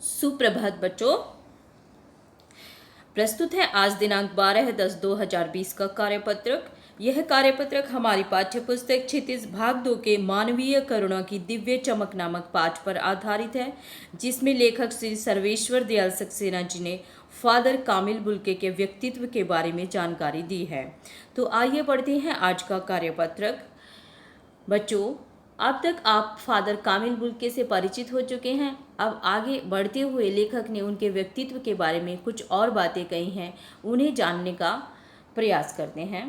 सुप्रभात बच्चों। प्रस्तुत है आज दिनांक 12/10/2020 का कार्यपत्रक। यह कार्यपत्रक हमारी पाठ्य पुस्तक क्षितिज भाग 2 के मानवीय करुणा की दिव्य चमक नामक पाठ पर आधारित है, जिसमें लेखक श्री सर्वेश्वर दयाल सक्सेना जी ने फादर कामिल बुल्के के व्यक्तित्व के बारे में जानकारी दी है। तो आइए पढ़ते हैं आज का कार्यपत्रक। बच्चों, अब तक आप फादर कामिल बुल्के से परिचित हो चुके हैं। अब आगे बढ़ते हुए लेखक ने उनके व्यक्तित्व के बारे में कुछ और बातें कही हैं, उन्हें जानने का प्रयास करते हैं।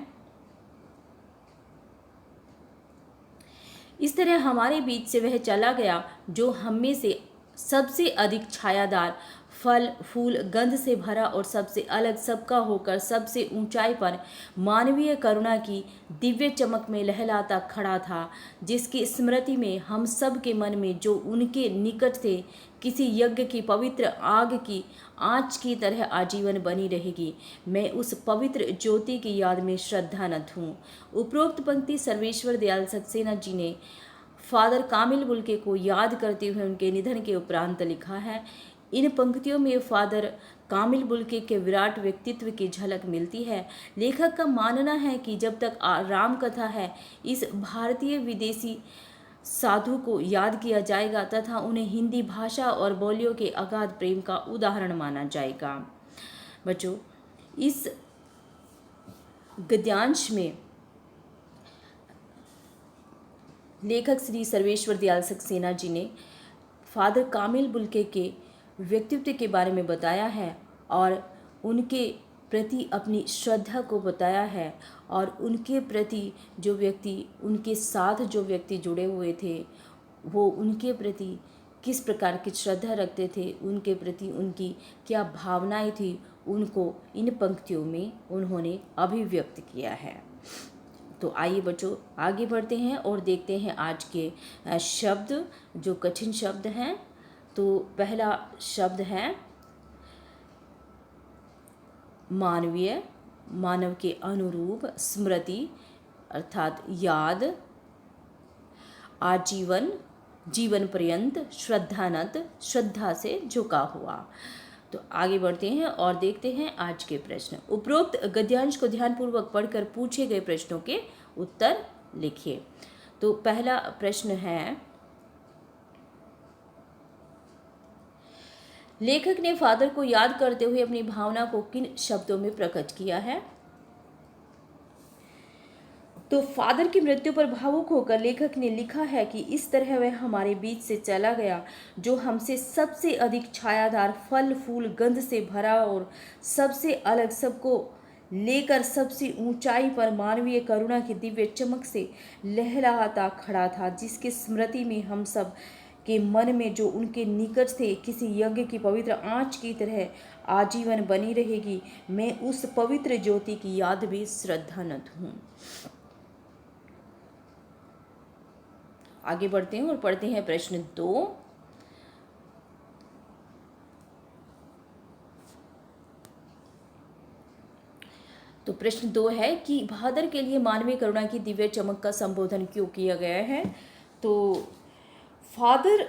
इस तरह हमारे बीच से वह चला गया जो हम में से सबसे अधिक छायादार, फल फूल गंध से भरा और सबसे अलग सबका होकर सबसे ऊंचाई पर मानवीय करुणा की दिव्य चमक में लहलाता खड़ा था, जिसकी स्मृति में हम सब के मन में जो उनके निकट थे किसी यज्ञ की पवित्र आग की आँच की तरह आजीवन बनी रहेगी। मैं उस पवित्र ज्योति की याद में श्रद्धानत हूँ। उपरोक्त पंक्ति सर्वेश्वर दयाल सक्सेना जी ने फादर कामिल बुल्के को याद करते हुए उनके निधन के उपरांत लिखा है। इन पंक्तियों में फादर कामिल बुल्के के विराट व्यक्तित्व की झलक मिलती है। लेखक का मानना है कि जब तक राम कथा है, इस भारतीय विदेशी साधु को याद किया जाएगा तथा उन्हें हिंदी भाषा और बोलियों के अगाध प्रेम का उदाहरण माना जाएगा। बच्चों, इस गद्यांश में लेखक श्री सर्वेश्वर दयाल सक्सेना जी ने फादर कामिल बुल्के के व्यक्तित्व के बारे में बताया है और उनके प्रति अपनी श्रद्धा को बताया है, और उनके प्रति जो व्यक्ति, उनके साथ जो व्यक्ति जुड़े हुए थे, वो उनके प्रति किस प्रकार की श्रद्धा रखते थे, उनके प्रति उनकी क्या भावनाएं थी, उनको इन पंक्तियों में उन्होंने अभिव्यक्त किया है। तो आइए बच्चों आगे बढ़ते हैं और देखते हैं आज के शब्द, जो कठिन शब्द हैं। तो पहला शब्द है मानवीय, मानव के अनुरूप, स्मृति अर्थात याद, आजीवन, जीवन पर्यंत, श्रद्धानत, श्रद्धा से झुका हुआ। तो आगे बढ़ते हैं और देखते हैं आज के प्रश्न। उपरोक्त गद्यांश को ध्यानपूर्वक पढ़कर पूछे गए प्रश्नों के उत्तर लिखिए। तो पहला प्रश्न है, लेखक ने फादर को याद करते हुए अपनी भावना को किन शब्दों में प्रकट किया है? तो फादर की मृत्यु पर भावुक होकर लेखक ने लिखा है कि इस तरह वह हमारे बीच से चला गया जो हमसे सबसे अधिक छायादार, फल फूल गंध से भरा और सबसे अलग सबको लेकर सबसे ऊंचाई पर मानवीय करुणा की दिव्य चमक से लहलहाता खड़ा था, जिसकी स्मृति में हम सब के मन में जो उनके निकट थे किसी यज्ञ की पवित्र आँच की तरह आजीवन बनी रहेगी। मैं उस पवित्र ज्योति की याद भी श्रद्धानत हूँ। आगे बढ़ते हैं और पढ़ते हैं प्रश्न 2। तो प्रश्न 2 है कि फादर के लिए मानवीय करुणा की दिव्य चमक का संबोधन क्यों किया गया है? तो फादर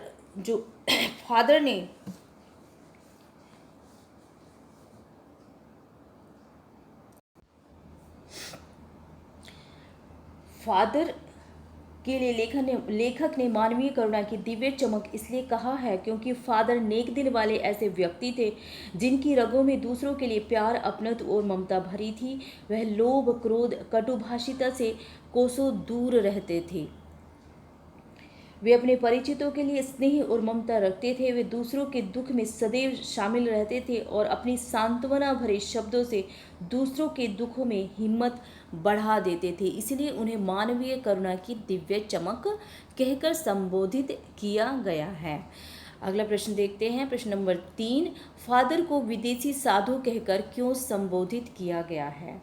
के लिए लेखक ने मानवीय करुणा की दिव्य चमक इसलिए कहा है क्योंकि फादर नेक दिल वाले ऐसे व्यक्ति थे जिनकी रगों में दूसरों के लिए प्यार, अपनत्व और ममता भरी थी। वह लोभ, क्रोध, कटुभाषिता से कोसों दूर रहते थे। वे अपने परिचितों के लिए स्नेह और ममता रखते थे। वे दूसरों के दुख में सदैव शामिल रहते थे और अपनी सांत्वना भरे शब्दों से दूसरों के दुखों में हिम्मत बढ़ा देते थे। इसलिए उन्हें मानवीय करुणा की दिव्य चमक कहकर संबोधित किया गया है। अगला प्रश्न देखते हैं, प्रश्न नंबर 3। फादर को विदेशी साधु कहकर क्यों संबोधित किया गया है?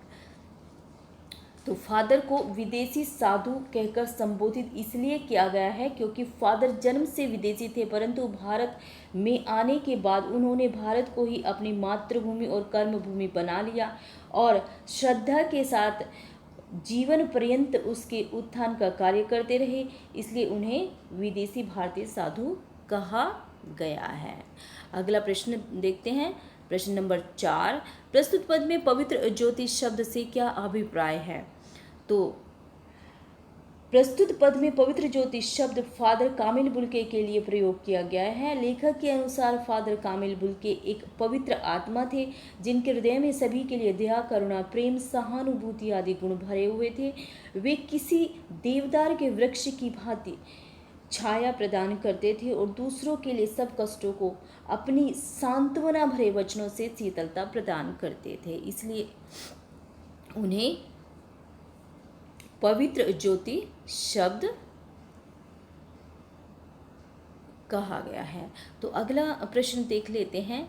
तो फादर को विदेशी साधु कहकर संबोधित इसलिए किया गया है क्योंकि फादर जन्म से विदेशी थे, परंतु भारत में आने के बाद उन्होंने भारत को ही अपनी मातृभूमि और कर्मभूमि बना लिया और श्रद्धा के साथ जीवन पर्यंत उसके उत्थान का कार्य करते रहे। इसलिए उन्हें विदेशी भारतीय साधु कहा गया है। अगला प्रश्न देखते हैं, प्रश्न नंबर 4, प्रस्तुत पद में पवित्र ज्योति शब्द से क्या अभिप्राय है? तो प्रस्तुत पद में पवित्र ज्योति शब्द फादर कामिल बुल्के के लिए प्रयोग किया गया है। लेखक के अनुसार फादर कामिल बुल्के एक पवित्र आत्मा थे जिनके हृदय में सभी के लिए दया, करुणा, प्रेम, सहानुभूति आदि गुण भरे हुए थे। वे किसी देवदार के वृक्ष की भांति छाया प्रदान करते थे और दूसरों के लिए सब कष्टों को अपनी सांत्वना भरे वचनों से शीतलता प्रदान करते थे, इसलिए उन्हें पवित्र ज्योति शब्द कहा गया है। तो अगला प्रश्न देख लेते हैं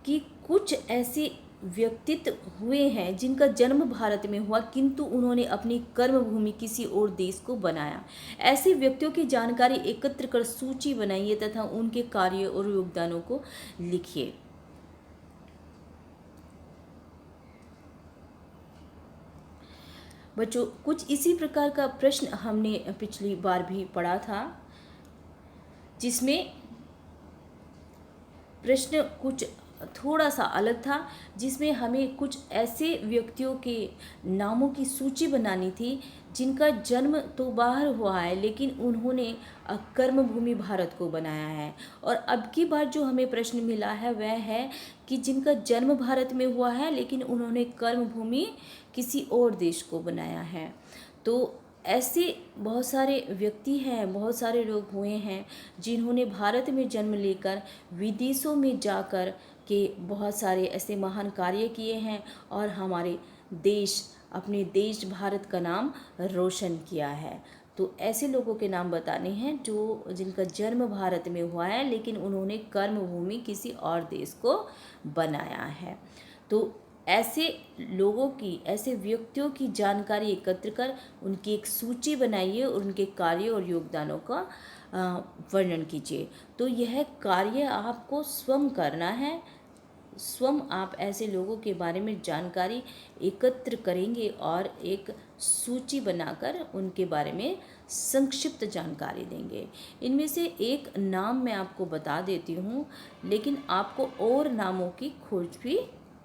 कि कुछ ऐसे व्यक्तित्व हुए हैं जिनका जन्म भारत में हुआ किंतु उन्होंने अपनी कर्मभूमि किसी और देश को बनाया। ऐसे व्यक्तियों की जानकारी एकत्र कर सूची बनाइए तथा उनके कार्य और योगदानों को लिखिए। बच्चों, कुछ इसी प्रकार का प्रश्न हमने पिछली बार भी पढ़ा था, जिसमें प्रश्न कुछ थोड़ा सा अलग था, जिसमें हमें कुछ ऐसे व्यक्तियों के नामों की सूची बनानी थी जिनका जन्म तो बाहर हुआ है लेकिन उन्होंने कर्मभूमि भारत को बनाया है। और अब की बार जो हमें प्रश्न मिला है वह है कि जिनका जन्म भारत में हुआ है लेकिन उन्होंने कर्मभूमि किसी और देश को बनाया है। तो ऐसे बहुत सारे व्यक्ति हैं, बहुत सारे लोग हुए हैं जिन्होंने भारत में जन्म लेकर विदेशों में जाकर के बहुत सारे ऐसे महान कार्य किए हैं और हमारे देश, अपने देश भारत का नाम रोशन किया है। तो ऐसे लोगों के नाम बताने हैं जिनका जन्म भारत में हुआ है लेकिन उन्होंने कर्मभूमि किसी और देश को बनाया है। तो ऐसे लोगों की, ऐसे व्यक्तियों की जानकारी एकत्र कर उनकी एक सूची बनाइए और उनके कार्य और योगदानों का वर्णन कीजिए। तो यह कार्य आपको स्वयं करना है। स्वयं आप ऐसे लोगों के बारे में जानकारी एकत्र करेंगे और एक सूची बनाकर उनके बारे में संक्षिप्त जानकारी देंगे। इनमें से एक नाम मैं आपको बता देती हूँ, लेकिन आपको और नामों की खोज भी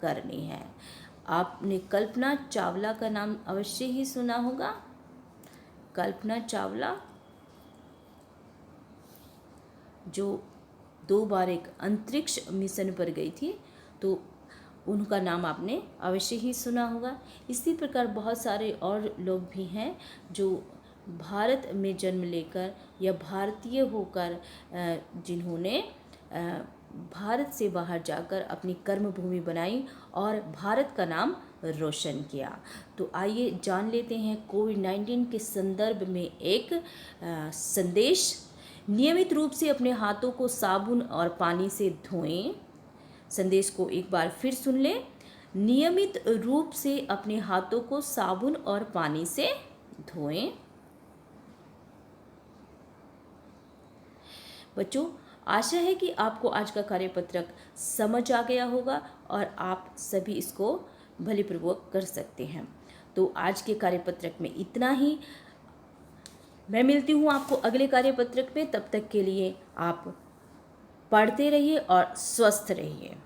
करनी है। आपने कल्पना चावला का नाम अवश्य ही सुना होगा। कल्पना चावला जो 2 बार एक अंतरिक्ष मिशन पर गई थी, तो उनका नाम आपने अवश्य ही सुना होगा। इसी प्रकार बहुत सारे और लोग भी हैं जो भारत में जन्म लेकर या भारतीय होकर जिन्होंने भारत से बाहर जाकर अपनी कर्मभूमि बनाई और भारत का नाम रोशन किया। तो आइए जान लेते हैं कोविड-19 के संदर्भ में एक संदेश। नियमित रूप से अपने हाथों को साबुन और पानी से धोएं। संदेश को एक बार फिर सुन लें। नियमित रूप से अपने हाथों को साबुन और पानी से धोएं। बच्चों, आशा है कि आपको आज का कार्यपत्रक समझ आ गया होगा और आप सभी इसको भलीपूर्वक कर सकते हैं। तो आज के कार्यपत्रक में इतना ही। मैं मिलती हूँ आपको अगले कार्यपत्रक में। तब तक के लिए आप पढ़ते रहिए और स्वस्थ रहिए।